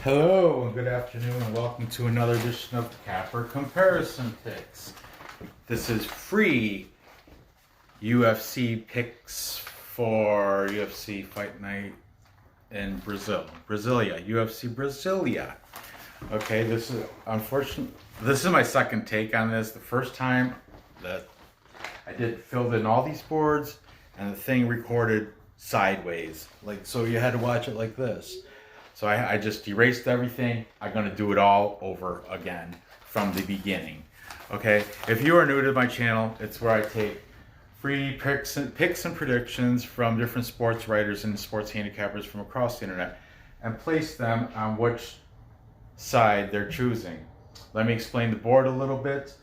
Hello and good afternoon and welcome to another edition of Capper Comparison Picks. This is free UFC picks for UFC Fight Night in Brasilia, UFC Brasilia. Okay, this is my second take on this. The first time that I filled in all these boards and the thing recorded sideways. So you had to watch it like this. So I just erased everything. I'm going to do it all over again from the beginning. Okay, if you are new to my channel, it's where I take free picks and predictions from different sports writers and sports handicappers from across the internet and place them on which side they're choosing. Let me explain the board a little bit.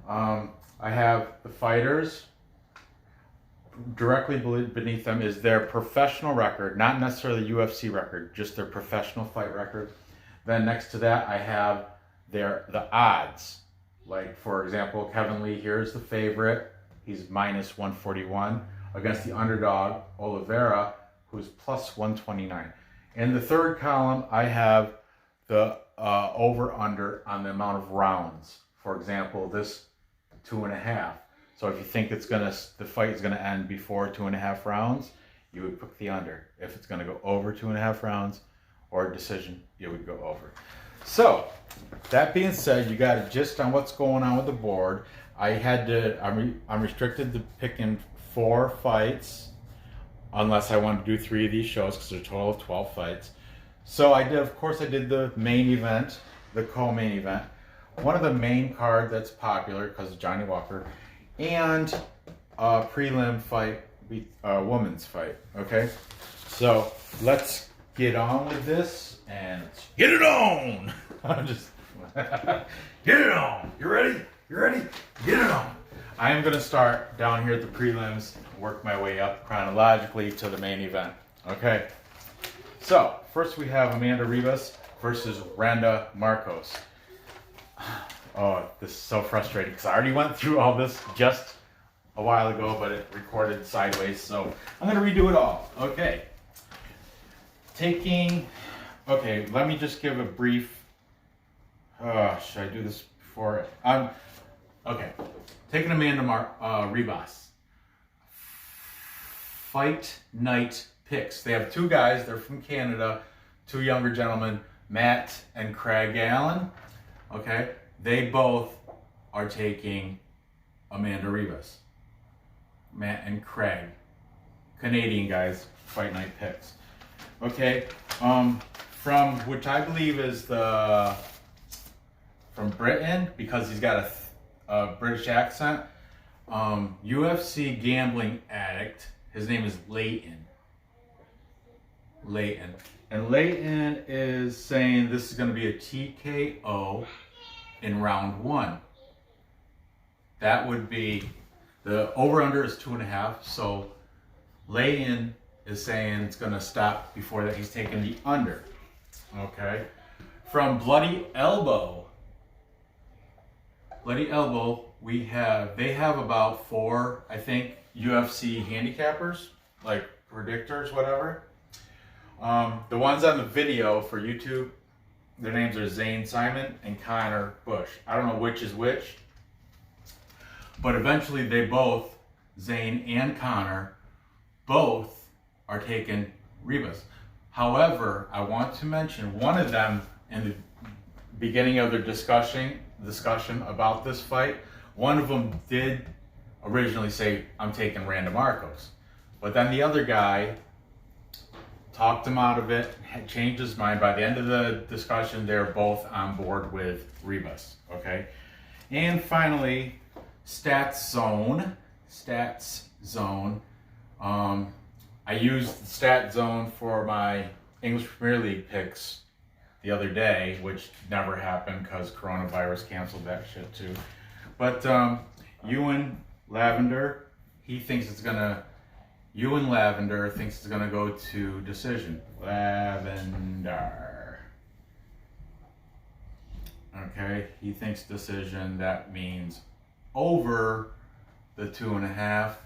I have the fighters. Directly beneath them is their professional record, not necessarily the UFC record, just their professional fight record. Then next to that, I have the odds. Like, for example, Kevin Lee here is the favorite. He's minus 141 against the underdog, Oliveira, who's plus 129. In the third column, I have the over-under on the amount of rounds. For example, this 2.5. So if you think the fight is gonna end before 2.5 rounds, you would pick the under. If it's gonna go over 2.5 rounds or a decision, you would go over. So that being said, you got a gist on what's going on with the board. I'm restricted to picking 4 fights unless I want to do 3 of these shows because there's a total of 12 fights. So I did the main event, the co-main event. One of the main card that's popular because of Johnny Walker, and a prelim fight, a women's fight. Okay, so let's get on with this and let's get it on. I'm just get it on. You ready? You ready? Get it on. I am going to start down here at the prelims, work my way up chronologically to the main event. Okay, so first we have Amanda Ribas versus Randa Marcos. Oh, this is so frustrating because I already went through all this just a while ago, but it recorded sideways, so I'm going to redo it all. Okay. Let me just give a brief, should I do this before? Okay. Taking Amanda Ribas. Fight Night picks. They have 2 guys, they're from Canada, 2 younger gentlemen, Matt and Craig Allen. Okay. They both are taking Amanda Ribas. Matt and Craig. Canadian guys, Fight Night picks. Okay, from which I believe is from Britain, because he's got a British accent. UFC gambling addict. His name is Leighton. And Leighton is saying this is going to be a TKO in round 1. That would be, the over-under is 2.5, so Leighton is saying it's going to stop before that. He's taking the under. Okay. From Bloody Elbow, they have about 4, I think, UFC handicappers, like predictors, whatever. The ones on the video for YouTube, their names are Zane Simon and Connor Bush. I don't know which is which, but eventually they both, Zane and Connor, both are taking Ribas. However, I want to mention one of them in the beginning of their discussion about this fight. One of them did originally say, I'm taking Randa Marcos. But then the other guy talked him out of it, had changed his mind. By the end of the discussion, they're both on board with Ribas, okay? And finally, Stats Zone. I used the Stat Zone for my English Premier League picks the other day, which never happened because coronavirus canceled that shit too. But Ewan Lavender thinks it's gonna go to decision. Lavender. Okay, he thinks decision. That means over the 2.5.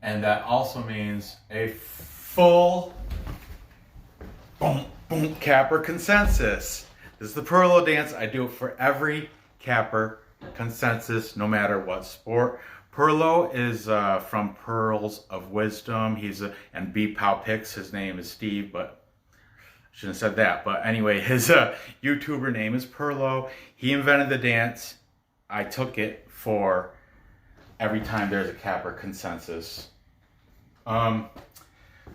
And that also means a full boom, Boom, capper consensus. This is the Perlo dance. I do it for every capper consensus, no matter what sport. Perlo is from Pearls of Wisdom. And B Pow Picks. His name is Steve, but I shouldn't have said that. But anyway, his YouTuber name is Perlo. He invented the dance. I took it for every time there's a capper consensus.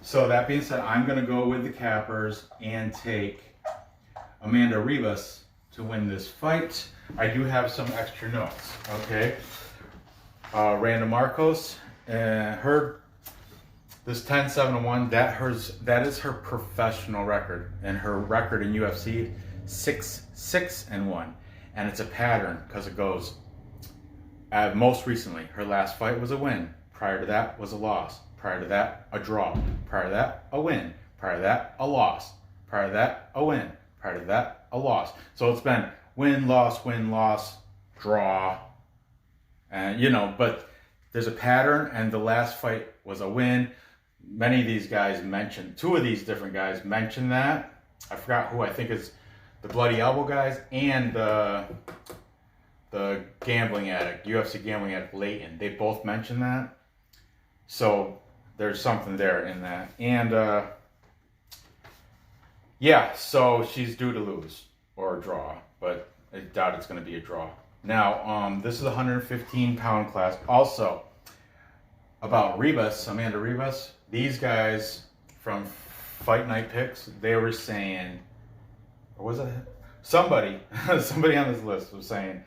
So that being said, I'm going to go with the cappers and take Amanda Ribas to win this fight. I do have some extra notes, okay? Randa Marcos, this 10-7-1, that is her professional record, and her record in UFC 6-6-1, and it's a pattern because it goes. Most recently, her last fight was a win. Prior to that was a loss. Prior to that, a draw. Prior to that, a win. Prior to that, a loss. Prior to that, a win. Prior to that, a loss. So it's been win, loss, draw. And, but there's a pattern, and the last fight was a win. Many of these guys mentioned, two of these different guys mentioned that. I forgot who, I think is the Bloody Elbow guys and the gambling addict, UFC gambling addict Layton. They both mentioned that. So there's something there in that. And yeah, so she's due to lose or a draw, but I doubt it's going to be a draw. Now, this is the 115-pound class. Also, about Ribas, Amanda Ribas, these guys from Fight Night Picks, they were saying, or was it somebody on this list was saying,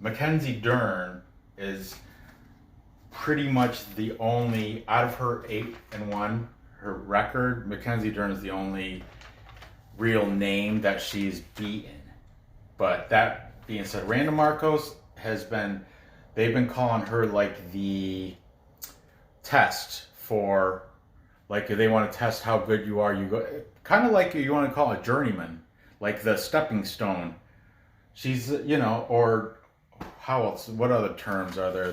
Mackenzie Dern is pretty much the only, out of her 8-1, her record, Mackenzie Dern is the only real name that she's beaten. But that being said, Randa Marcos they've been calling her like the test for, like if they want to test how good you are, you go, kind of like you want to call a journeyman, like the stepping stone. She's, or how else, what other terms are there?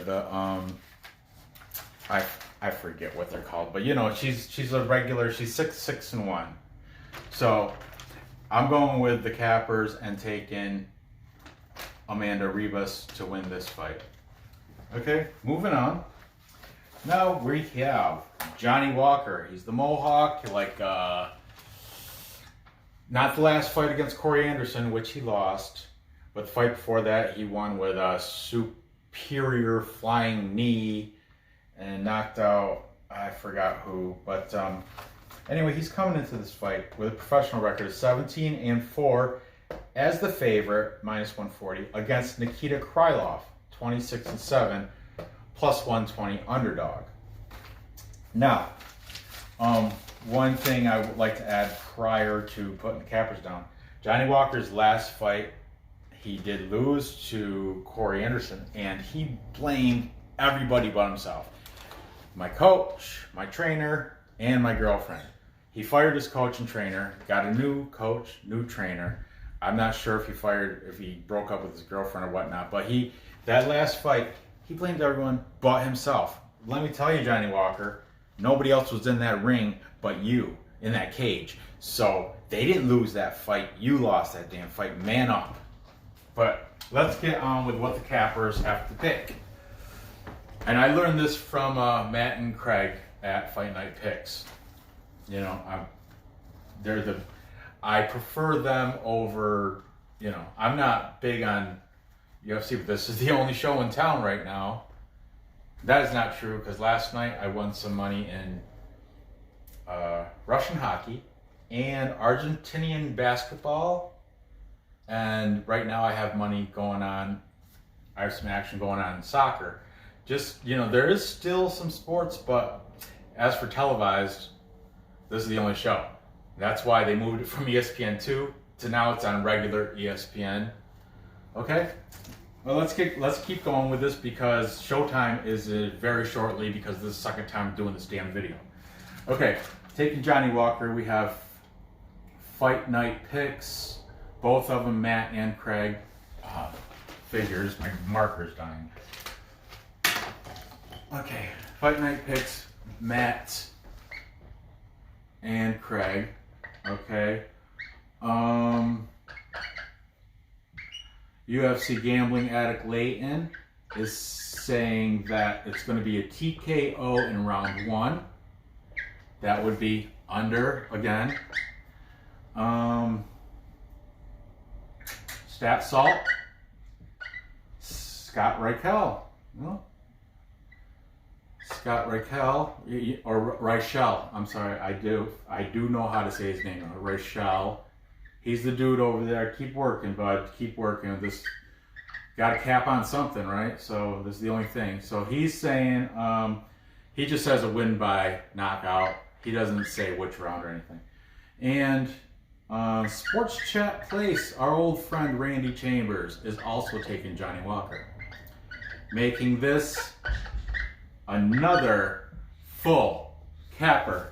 I forget what they're called, but she's a regular, she's 6-6-1. So I'm going with the cappers and taking Amanda Ribas to win this fight. Okay, moving on. Now we have Johnny Walker. He's the Mohawk, not the last fight against Corey Anderson, which he lost, but the fight before that he won with a superior flying knee and knocked out, I forgot who, but anyway, he's coming into this fight with a professional record of 17-4 as the favorite, -140, against Nikita Krylov, 26-7, +120 underdog. Now, one thing I would like to add prior to putting the cappers down, Johnny Walker's last fight, he did lose to Corey Anderson, and he blamed everybody but himself. My coach, my trainer, and my girlfriend. He fired his coach and trainer, got a new coach, new trainer. I'm not sure if he broke up with his girlfriend or whatnot, but that last fight, he blamed everyone but himself. Let me tell you, Johnny Walker, nobody else was in that ring but you, in that cage. So they didn't lose that fight. You lost that damn fight. Man up. But let's get on with what the cappers have to pick. And I learned this from Matt and Craig at Fight Night Picks. I prefer them over, I'm not big on UFC, but this is the only show in town right now. That is not true, because last night I won some money in Russian hockey and Argentinian basketball. And right now I have money going on. I have some action going on in soccer. Just, there is still some sports, but as for televised, this is the only show. That's why they moved it from ESPN2 to now it's on regular ESPN. Okay? Well, let's keep going with this because showtime is very shortly, because this is the second time I'm doing this damn video. Okay, taking Johnny Walker, we have Fight Night Picks, both of them, Matt and Craig. Figures, my marker's dying. Okay, Fight Night Picks, Matt and Craig. Okay. UFC gambling addict Layton is saying that it's going to be a TKO in round 1. That would be under again. Stat Salt. Scott Reichel. No. Scott Reichel or Reichel. I'm sorry. I do know how to say his name. Reichel. He's the dude over there. Keep working, bud. Keep working. This got a cap on something, right? So this is the only thing. So he's saying he just says a win by knockout. He doesn't say which round or anything. And Sports Chat Place, our old friend Randy Chambers is also taking Johnny Walker, making this another full capper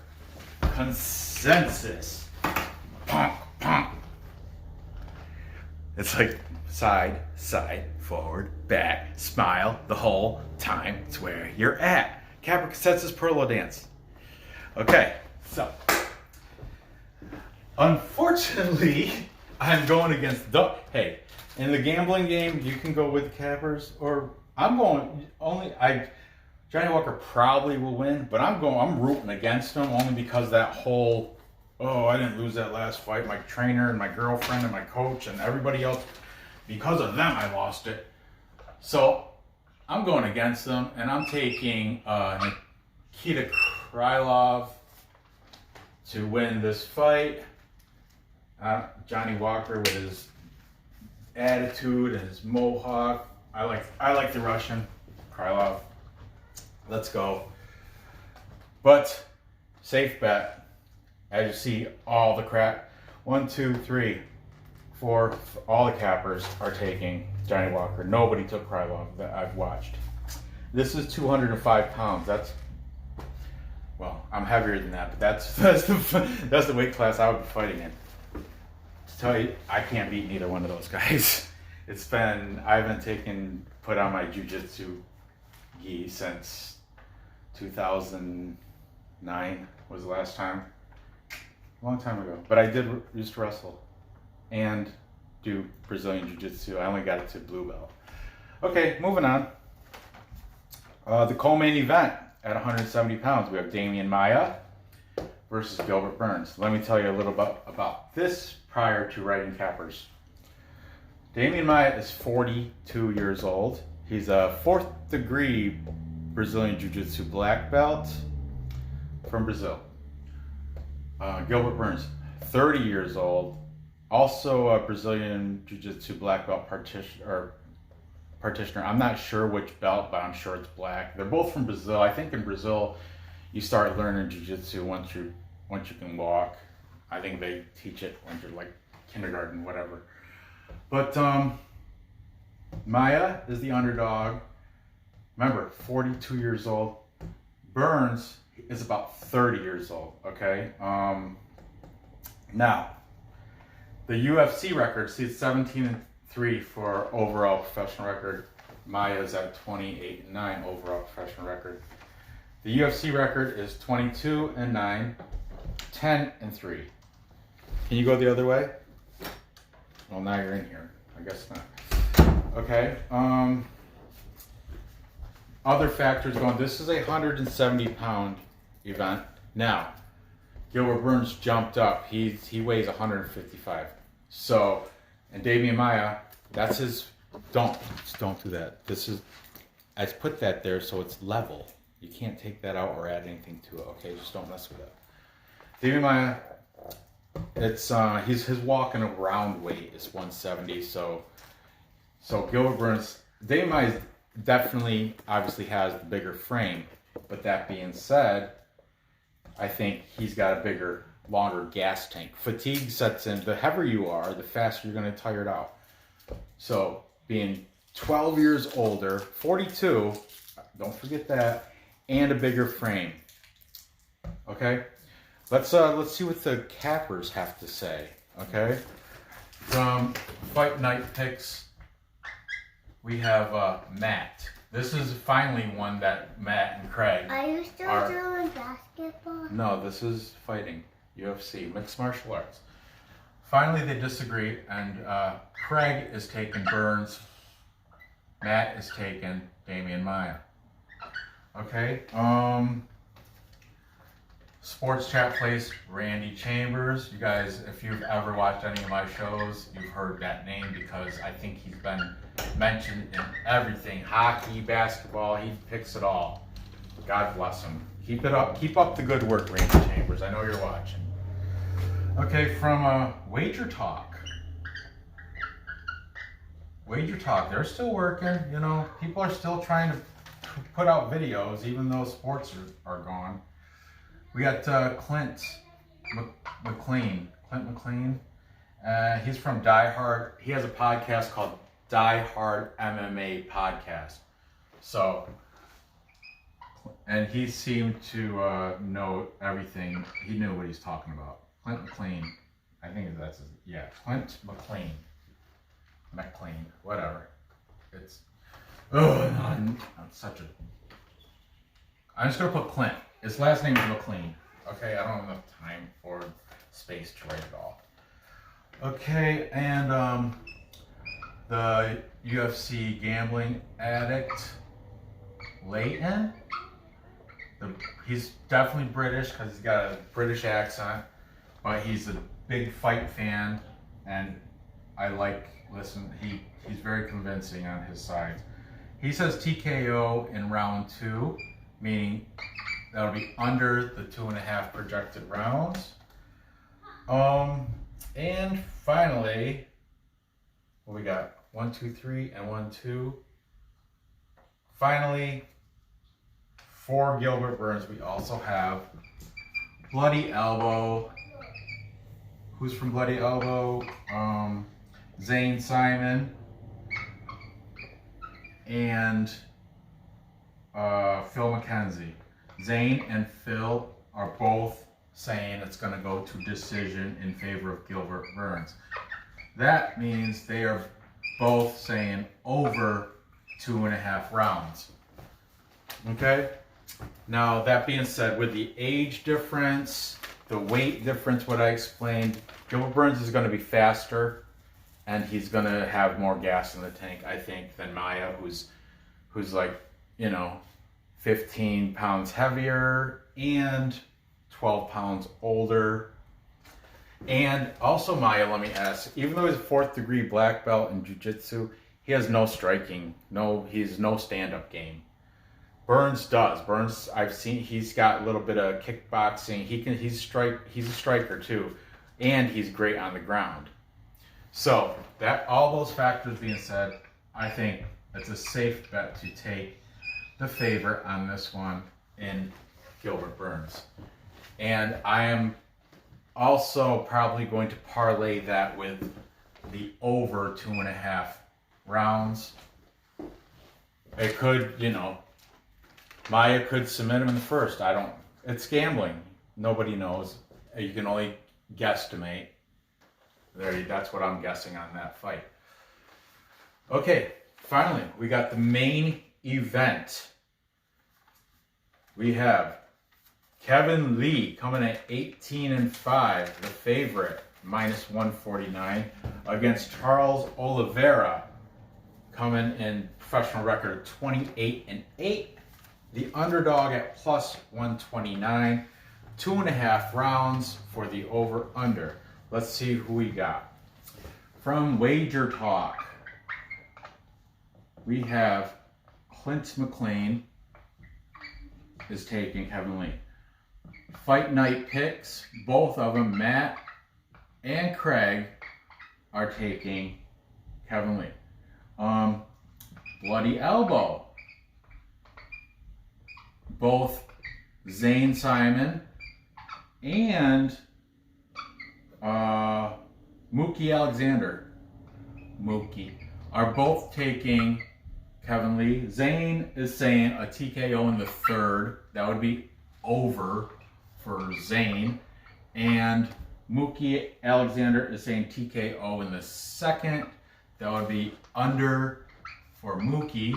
consensus. It's like side, forward, back, smile the whole time. It's where you're at. Capper consensus Perlo dance. Okay, so unfortunately, I'm going against the. Hey, in the gambling game, you can go with the cappers, or I'm going only. Johnny Walker probably will win, but I'm rooting against him only because that whole. Oh, I didn't lose that last fight. My trainer and my girlfriend and my coach and everybody else, because of them, I lost it. So I'm going against them, and I'm taking Nikita Krylov to win this fight. Johnny Walker with his attitude and his mohawk. I like the Russian Krylov. Let's go. But safe bet. As you see, all the crap. 1, 2, 3, 4. All the cappers are taking Johnny Walker. Nobody took Krylov that I've watched. This is 205 pounds. Well, I'm heavier than that, but that's the weight class I would be fighting in. To tell you, I can't beat neither one of those guys. I haven't put on my jiu-jitsu gi since 2009 was the last time. A long time ago. But I used to wrestle and do Brazilian jiu-jitsu. I only got it to blue belt. Okay, moving on. The co-main event at 170 pounds, we have Maia versus Gilbert Burns. Let me tell you a little bit about this prior to writing cappers. Maia is 42 years old. He's a 4th degree Brazilian Jiu-Jitsu black belt from Brazil. Gilbert Burns, 30 years old, also a Brazilian Jiu-Jitsu black belt practitioner. I'm not sure which belt, but I'm sure it's black. They're both from Brazil. I think in Brazil, you start learning Jiu-Jitsu once you can walk. I think they teach it when you're like kindergarten, whatever. But Maia is the underdog. Remember, 42 years old. Burns is about 30 years old, okay? Now, the UFC record, see, it's 17-3 for overall professional record. Maia's at 28-9 overall professional record. The UFC record is 22-9, 10-3. Can you go the other way? Well, now you're in here. I guess not. Okay. Other factors going. This is a 170-pound event. Now, Gilbert Burns jumped up. He weighs 155. So, and Maia, that's his. Don't do that. I put that there so it's level. You can't take that out or add anything to it. Okay, just don't mess with it. Maia, it's his walking around weight is 170. So Gilbert Burns, Maia definitely obviously has the bigger frame, but that being said, I think he's got a bigger, longer gas tank. Fatigue sets in. The heavier you are, the faster you're going to tire it out. So being 12 years older, 42, don't forget that, and a bigger frame. Okay, let's see what the cappers have to say. Okay, from Fight Night Picks. We have Matt. This is finally one that Matt and Craig Are you still doing basketball? No, this is fighting. UFC, mixed martial arts. Finally, they disagree, and Craig is taking Burns. Matt is taking Damian Maia. Okay. Sports Chat Place, Randy Chambers. You guys, if you've ever watched any of my shows, you've heard that name because I think he's been mentioned in everything. Hockey, basketball, he picks it all. God bless him. Keep it up. Keep up the good work, Randy Chambers. I know you're watching. Okay, from Wager Talk. Wager Talk, they're still working. You know, people are still trying to put out videos, even though sports are gone. We got Clint McLean. He's from Die Hard. He has a podcast called Die Hard MMA Podcast. So, and he seemed to know everything. He knew what he's talking about. Clint McLean. I think that's his, yeah, Clint McLean. McLean, whatever. It's, I'm such a, I'm just going to put Clint. His last name is McLean. Okay, I don't have enough time or space to write it all. Okay, and the UFC gambling addict, Leighton. He's definitely British because he's got a British accent, but he's a big fight fan, and I like, listen, he's very convincing on his sides. He says TKO in round 2, meaning that'll be under the 2.5 projected rounds. And finally, what we got? 1, 2, 3, and 1, 2. Finally, for Gilbert Burns, we also have Bloody Elbow. Who's from Bloody Elbow? Zane Simon and Phil McKenzie. Zane and Phil are both saying it's going to go to decision in favor of Gilbert Burns. That means they are both saying over 2.5 rounds. Okay? Now, that being said, with the age difference, the weight difference, what I explained, Gilbert Burns is going to be faster, and he's going to have more gas in the tank, I think, than Maia, who's like, 15 pounds heavier and 12 pounds older. And also Maia, let me ask, even though he's a 4th degree black belt in jiu-jitsu, he has no striking, he's no stand-up game. Burns does. Burns, I've seen, he's got a little bit of kickboxing. He's a striker too, and he's great on the ground. So that, all those factors being said, I think it's a safe bet to take the favorite on this one in Gilbert Burns. And I am also probably going to parlay that with the over 2.5 rounds. It could, Maia could submit him in the first. It's gambling. Nobody knows. You can only guesstimate. That's what I'm guessing on that fight. Okay, finally, we got the main event. We have Kevin Lee coming at 18-5, the favorite, minus 149, against Charles Oliveira, coming in professional record 28-8, the underdog at plus 129, 2.5 rounds for the over-under. Let's see who we got. From Wager Talk, we have Clint McLean is taking Kevin Lee. Fight Night Picks, both of them, Matt and Craig, are taking Kevin Lee. Bloody Elbow, both Zane Simon and Mookie Alexander, are both taking Kevin Lee. Zane is saying a TKO in the 3rd. That would be over for Zane. And Mookie Alexander is saying TKO in the 2nd. That would be under for Mookie.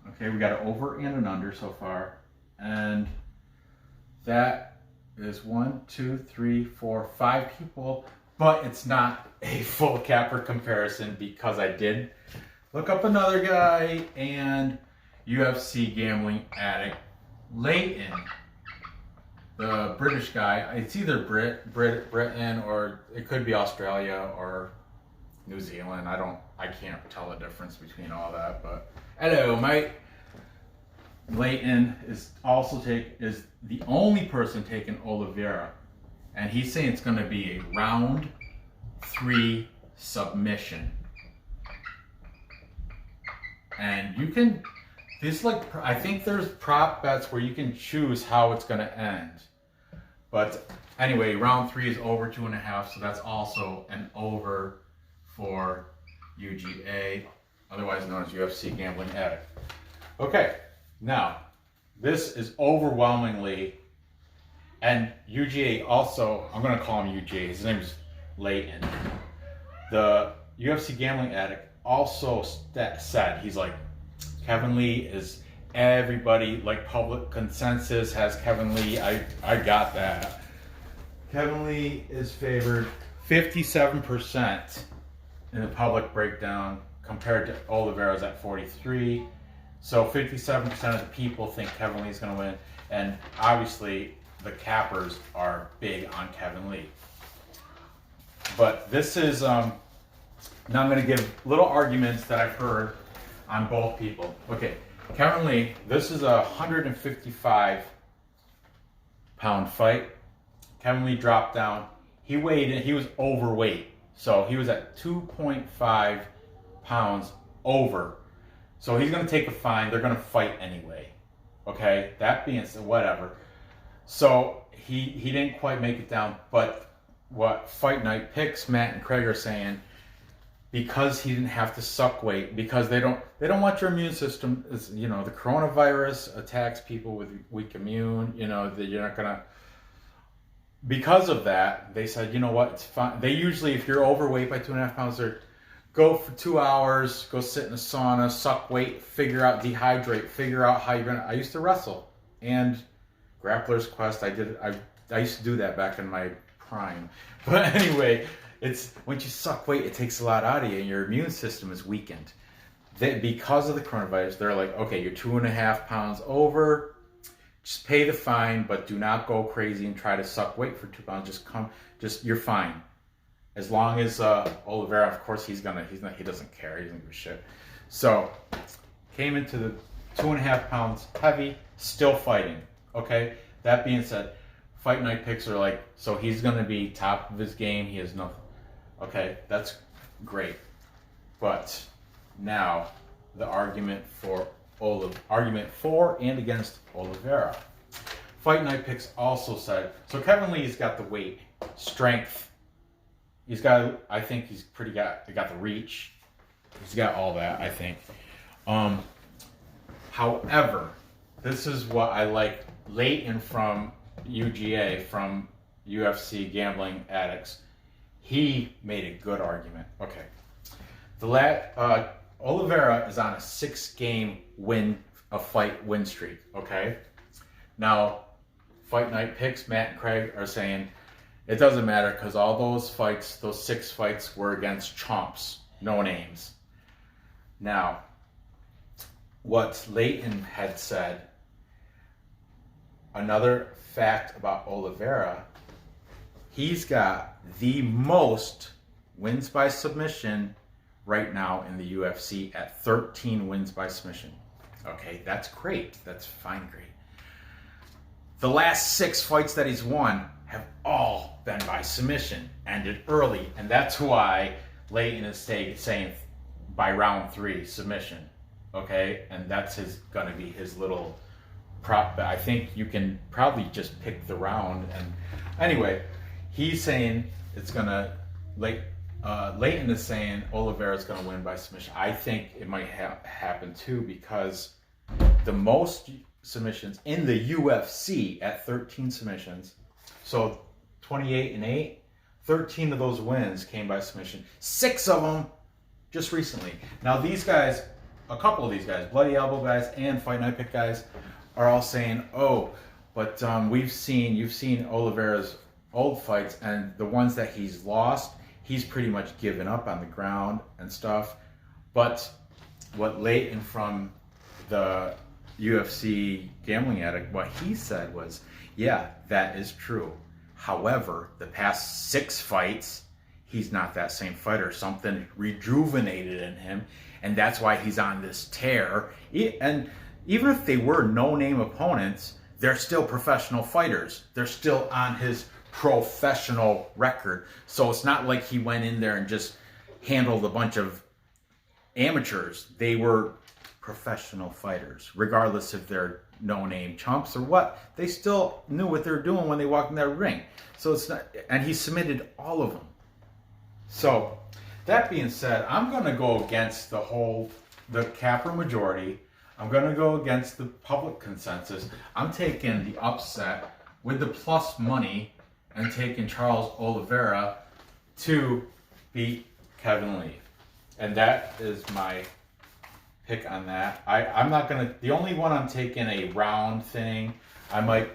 Okay, we got an over and an under so far. And that is 1, 2, 3, 4, 5 people, but it's not a full capper comparison because I did look up another guy, and UFC gambling addict Leighton, the British guy. It's either Britain, or it could be Australia or New Zealand. I can't tell the difference between all that. But hello, mate. Leighton is the only person taking Oliveira, and he's saying it's going to be a round 3 submission. And you can, I think there's prop bets where you can choose how it's going to end. But anyway, round 3 is over 2.5, so that's also an over for UGA, otherwise known as UFC Gambling Addict. Okay, now, this is overwhelmingly, and UGA also, I'm going to call him UGA, his name is Leighton. The UFC Gambling Addict also said, he's like, Kevin Lee is, everybody, like public consensus has Kevin Lee. I got that. Kevin Lee is favored 57% in the public breakdown compared to Oliveira's at 43. So 57% of the people think Kevin Lee is going to win, and obviously the cappers are big on Kevin Lee. But this is now I'm going to give little arguments that I've heard on both people. Okay, Kevin Lee, this is a 155-pound fight. Kevin Lee dropped down. He weighed in, he was overweight. So he was at 2.5 pounds over. So he's going to take a fine. They're going to fight anyway. Okay, that being said, whatever. So he didn't quite make it down. But what Fight Night Picks, Matt and Craig are saying, because he didn't have to suck weight, because they don't want your immune system. You know, the coronavirus attacks people with weak immune. You know, that you're not gonna. Because of that, they said, you know what, it's fine. They usually, if you're overweight by 2.5 pounds, they go for 2 hours, go sit in a sauna, suck weight, dehydrate, figure out how you're gonna. I used to wrestle and Grappler's Quest. I used to do that back in my prime. But anyway. It's once you suck weight, it takes a lot out of you, and your immune system is weakened. Because of the coronavirus, they're like, okay, you're 2.5 pounds over, just pay the fine, but do not go crazy and try to suck weight for 2 pounds. You're fine. As long as Oliveira, of course, he doesn't care, he doesn't give a shit. So came into the 2.5 pounds heavy, still fighting. Okay, that being said, Fight Night Picks are like, so he's going to be top of his game. He has nothing. Okay, that's great. But now the argument for and against Oliveira. Fight Night Picks also said, so Kevin Lee's got the weight, strength. I think he's got the reach. He's got all that, I think. However, this is what I like. Leighton from UGA, from UFC Gambling Addicts, he made a good argument. Okay, Oliveira is on a 6-game win streak. Okay, now Fight Night Picks, Matt and Craig are saying it doesn't matter because all those 6 fights were against chumps, no names. Now, what Leighton had said, another fact about Oliveira, he's got the most wins by submission right now in the UFC at 13 wins by submission. Okay, that's great. That's fine, great. The last 6 fights that he's won have all been by submission, ended early, and that's why Leighton is saying by round 3 submission. Okay, and that's gonna be his little prop. But I think you can probably just pick the round. And anyway, he's saying it's gonna Leighton is saying Oliveira's gonna win by submission. I think it might happen too, because the most submissions in the UFC at 13 submissions, so 28-8, 13 of those wins came by submission. 6 of them just recently. Now these guys, a couple of these guys, Bloody Elbow guys and Fight Night Pick guys, are all saying, oh, But you've seen Oliveira's old fights, and the ones that he's lost, he's pretty much given up on the ground and stuff. But what Leighton from the UFC Gambling Addict, what he said was, yeah, that is true. However, the past 6 fights, he's not that same fighter. Something rejuvenated in him, and that's why he's on this tear. And even if they were no-name opponents, they're still professional fighters. They're still on his professional record. So it's not like he went in there and just handled a bunch of amateurs. They were professional fighters, regardless if they're no-name chumps or what. They still knew what they were doing when they walked in that ring. So it's not, and he submitted all of them. So that being said, I'm going to go against the capper majority. I'm going to go against the public consensus. I'm taking the upset with the plus money and taking Charles Oliveira to beat Kevin Lee. And that is my pick on that. I'm not going to, the only one I'm taking a round thing, I'm going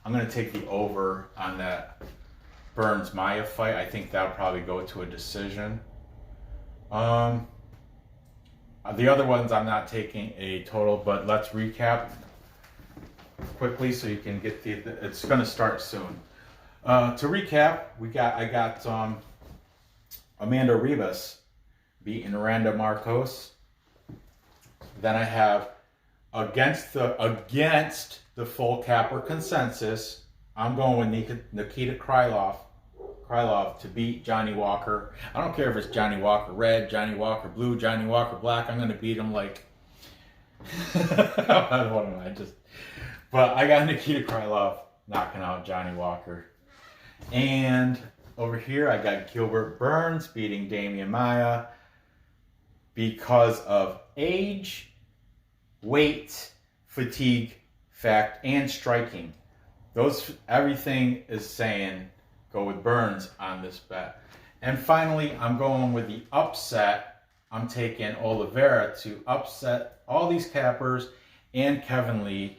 to take the over on that Burns Maia fight. I think that'll probably go to a decision. The other ones I'm not taking a total, but let's recap quickly so you can get it's going to start soon. To recap, I got Amanda Ribas beating Randa Marcos. Then I have against the full capper consensus, I'm going with Nikita Krylov to beat Johnny Walker. I don't care if it's Johnny Walker red, Johnny Walker blue, Johnny Walker black. I'm going to beat him like I don't know. But I got Nikita Krylov knocking out Johnny Walker. And over here I got Gilbert Burns beating Damian Maia because of age, weight, fatigue, fact, and striking. Everything is saying go with Burns on this bet. And finally, I'm going with the upset. I'm taking Oliveira to upset all these cappers and Kevin Lee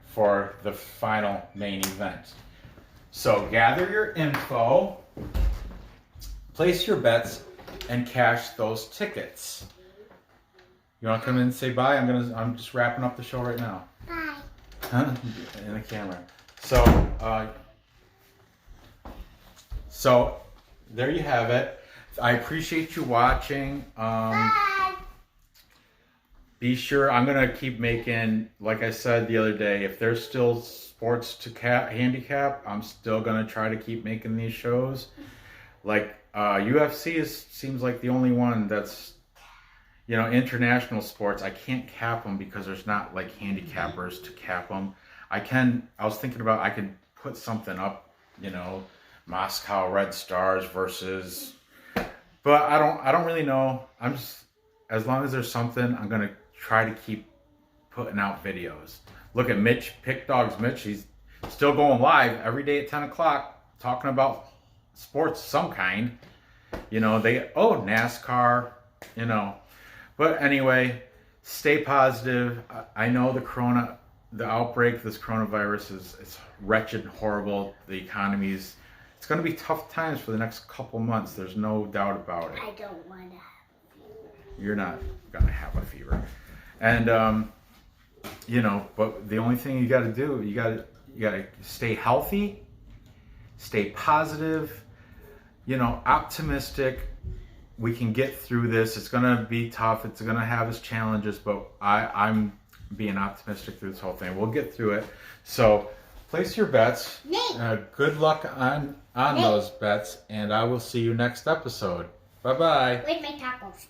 for the final main event. So gather your info, place your bets, and cash those tickets. You want to come in and say bye? I'm just wrapping up the show right now. Bye. Huh? In the camera. So there you have it. I appreciate you watching. Bye. Be sure, I'm going to keep making, like I said the other day, if there's still sports to handicap, I'm still going to try to keep making these shows. Like UFC seems like the only one that's, international sports. I can't cap them because there's not like handicappers to cap them. I was thinking about, I could put something up, Moscow Red Stars versus, but I don't really know. I'm just, as long as there's something, I'm going to try to keep putting out videos. Look at Mitch, Pick Dogs Mitch. He's still going live every day at 10 o'clock talking about sports of some kind. NASCAR, But anyway, stay positive. I know the outbreak of this coronavirus is wretched and horrible. The economy's, it's going to be tough times for the next couple months. There's no doubt about it. I don't want to have a fever. You're not going to have a fever. And, but the only thing you got to do, you got to stay healthy, stay positive, optimistic. We can get through this. It's going to be tough. It's going to have its challenges, but I'm being optimistic through this whole thing. We'll get through it. So place your bets. Good luck on those bets, and I will see you next episode. Bye-bye. Where's my tacos?